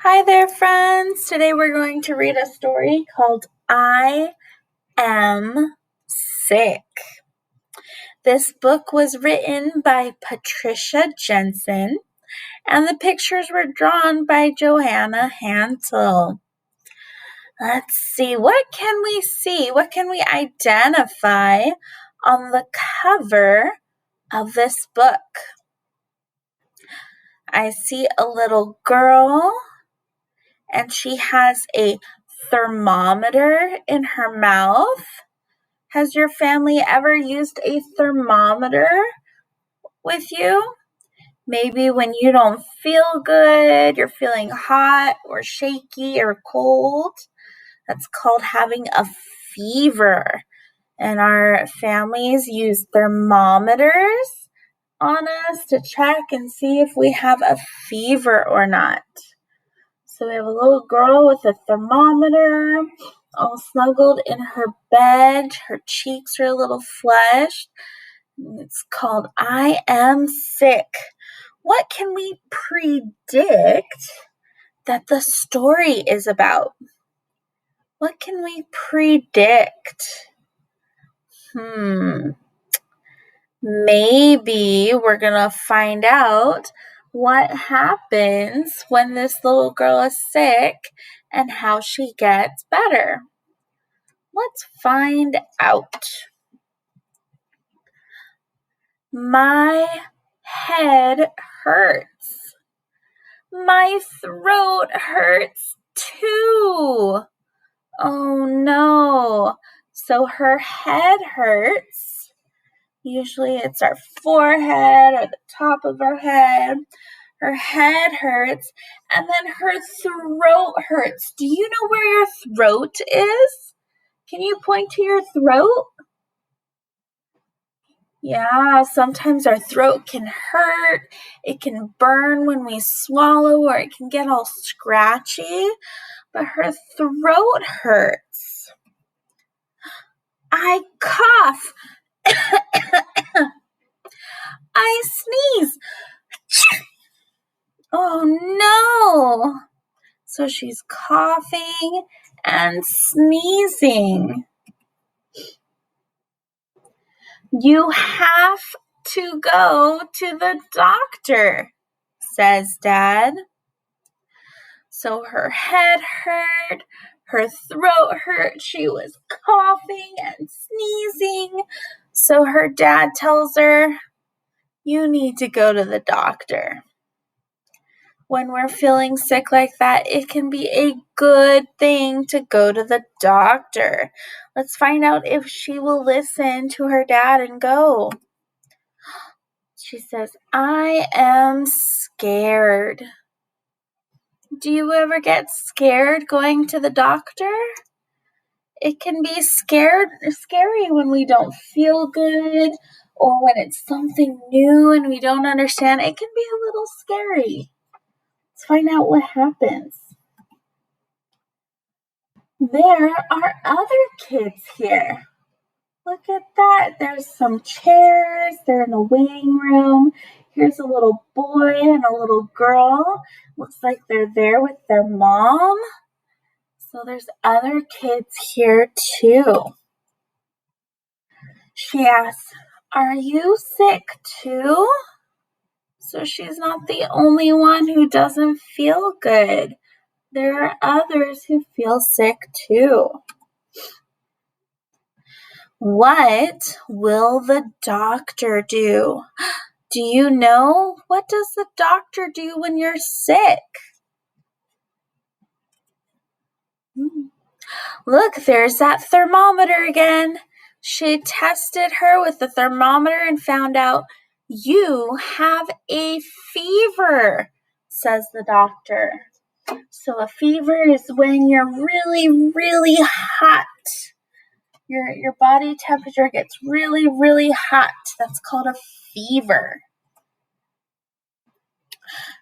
Hi there, friends. Today we're going to read a story called I Am Sick. This book was written by Patricia Jensen, and the pictures were drawn by Johanna Hansel. Let's see, what can we see? What can we identify on the cover of this book? I see a little girl, and she has a thermometer in her mouth. Has your family ever used a thermometer with you? Maybe when you don't feel good, you're feeling hot or shaky or cold. That's called having a fever. And our families use thermometers on us to check and see if we have a fever or not. So we have a little girl with a thermometer, all snuggled in her bed. Her cheeks are a little flushed. It's called I Am Sick. What can we predict that the story is about? What can we predict? Maybe we're going to find out what happens when this little girl is sick and how she gets better. Let's find out. My head hurts. My throat hurts too. Oh no. So her head hurts. Usually it's our forehead or the top of our head. Her head hurts, and then her throat hurts. Do you know where your throat is? Can you point to your throat? Yeah, sometimes our throat can hurt. It can burn when we swallow, or it can get all scratchy. But her throat hurts. I cough. I sneeze. Oh no! So she's coughing and sneezing. You have to go to the doctor, says Dad. So her head hurt, her throat hurt, she was coughing and sneezing. So her dad tells her, you need to go to the doctor. When we're feeling sick like that, it can be a good thing to go to the doctor. Let's find out if she will listen to her dad and go. She says, I am scared. Do you ever get scared going to the doctor? It can be scary when we don't feel good or when it's something new and we don't understand. It can be a little scary. Let's find out what happens. There are other kids here. Look at that. There's some chairs. They're in the waiting room. Here's a little boy and a little girl. Looks like they're there with their mom. So there's other kids here too. She asks, are you sick too? So she's not the only one who doesn't feel good. There are others who feel sick too. What will the doctor do? Do you know? What does the doctor do when you're sick? Look, there's that thermometer again. She tested her with the thermometer and found out you have a fever, says the doctor. So a fever is when you're really, really hot. Your body temperature gets really, really hot. That's called a fever.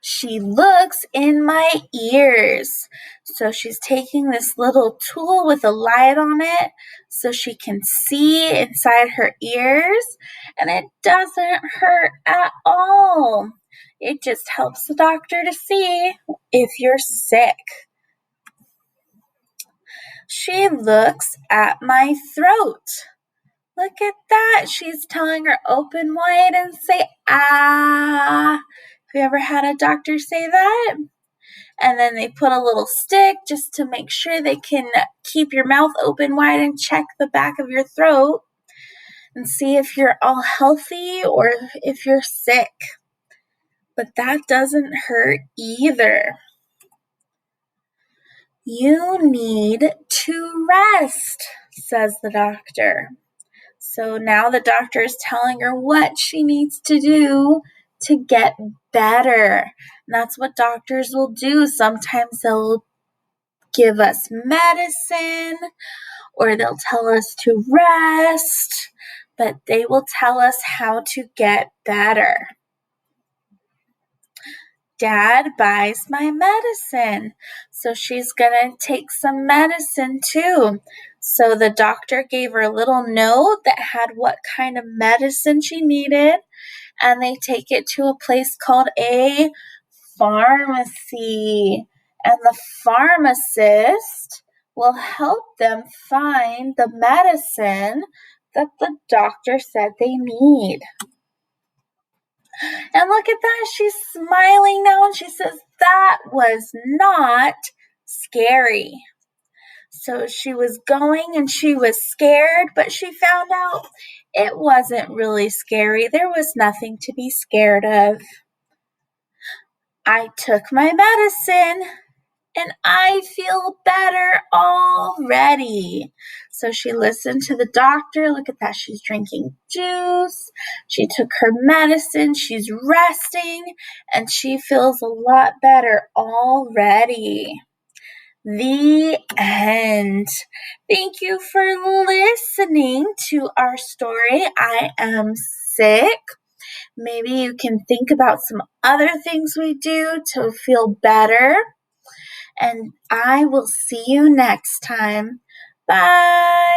She looks in my ears. So she's taking this little tool with a light on it so she can see inside her ears, and it doesn't hurt at all. It just helps the doctor to see if you're sick. She looks at my throat. Look at that. She's telling her open wide and say, ah. Have you ever had a doctor say that? And then they put a little stick just to make sure they can keep your mouth open wide and check the back of your throat and see if you're all healthy or if you're sick. But that doesn't hurt either. You need to rest, says the doctor. So now the doctor is telling her what she needs to do to get better. And that's what doctors will do. Sometimes they'll give us medicine or they'll tell us to rest, but they will tell us how to get better. Dad buys my medicine, so she's gonna take some medicine too. So the doctor gave her a little note that had what kind of medicine she needed, and they take it to a place called a pharmacy. And the pharmacist will help them find the medicine that the doctor said they need. And look at that, she's smiling now and she says, that was not scary. So she was going and she was scared, but she found out it wasn't really scary. There was nothing to be scared of. I took my medicine and I feel better already. So she listened to the doctor. Look at that. She's drinking juice. She took her medicine. She's resting and she feels a lot better already. The end. Thank you for listening to our story. I am sick. Maybe you can think about some other things we do to feel better. And I will see you next time. Bye.